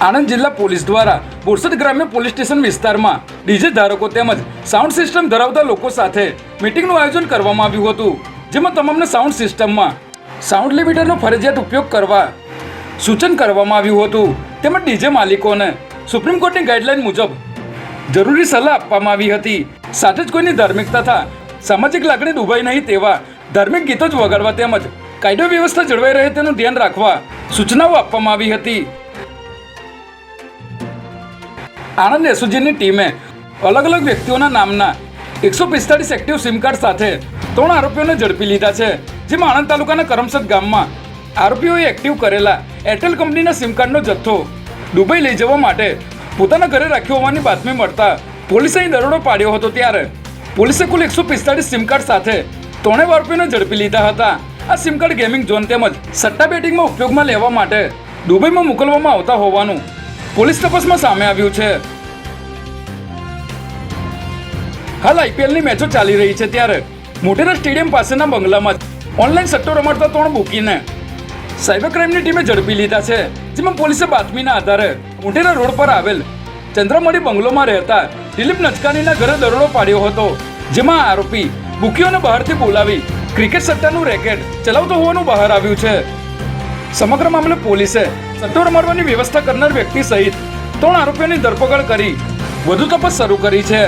આણંદ જિલ્લા પોલીસ દ્વારા બોરસદ ગ્રામ્ય પોલીસ સ્ટેશન વિસ્તારમાં ડીજે ધારકો તેમજ સાઉન્ડ સિસ્ટમ ધરાવતા લોકો સાથે મીટિંગનું આયોજન કરવામાં આવ્યું હતું, જેમાં તમામને સાઉન્ડ સિસ્ટમમાં સાઉન્ડ લિમિટરનો ફરજિયાત ઉપયોગ કરવા સૂચન કરવામાં આવ્યું હતું. તેમજ ડીજે માલિકોને સુપ્રીમ કોર્ટની ગાઈડલાઈન મુજબ જરૂરી સલાહ આપવામાં આવી હતી. સાથે જ કોઈની ધાર્મિક તથા સામાજિક લાગણી દુભાઈ નહીં તેવા ધાર્મિક ગીતો જ વગાડવા તેમજ કાયદો વ્યવસ્થા જળવાઈ રહે તેનું ધ્યાન રાખવા સૂચનાઓ આપવામાં આવી હતી. આણંદ એસઓજીની ટીમે અલગ અલગ વ્યક્તિઓના નામના 145 એક્ટિવ સિમ કાર્ડ સાથે 3 આરોપીઓને ઝડપી લીધા છે, જેમાં આણંદ તાલુકાના કરમસદ ગામમાં આરોપીઓએ એક્ટિવ કરેલા એરટેલ કંપનીના સિમ કાર્ડનો જથ્થો દુબઈ લઈ જવા માટે પોતાના ઘરે રાખ્યો હોવાની બાતમી મળતા પોલીસે અહીં દરોડો પાડ્યો હતો. ત્યારે પોલીસે કુલ 145 સિમ કાર્ડ સાથે 3 આરોપીઓને ઝડપી લીધા હતા. આ સિમ કાર્ડ ગેમિંગ ઝોન તેમજ સટ્ટા બેટિંગમાં ઉપયોગમાં લેવા માટે દુબઈમાં મોકલવામાં આવતા હોવાનું પોલીસ તપાસમાં સામે આવ્યું છે. હાલ આઈપીએલની મેચો ચાલી રહી છે, ત્યારે મોટેરા સ્ટેડિયમ પાસેના બંગલામાં ઓનલાઈન સટ્ટો રમાડતા 3 બુકીને સાયબર ક્રાઇમની ટીમે ઝડપી લીધા છે, જેમાં પોલીસે બાતમીના આધારે મોટેરા રોડ પર આવેલ ચંદ્રમણી બંગલોમાં રહેતા દિલીપ નચકાનીના ઘરે દરોડો પાડ્યો હતો, જેમાં આરોપી બુકીઓને બહારથી બોલાવી ક્રિકેટ સટ્ટાનું રેકેટ ચલાવતો હોવાનું બહાર આવ્યું છે. સમગ્ર મામલે પોલીસે સટ્ટો રમાડવાની વ્યવસ્થા કરનાર વ્યક્તિ સહિત 3 આરોપીઓની ધરપકડ કરી વધુ તપાસ શરૂ કરી છે.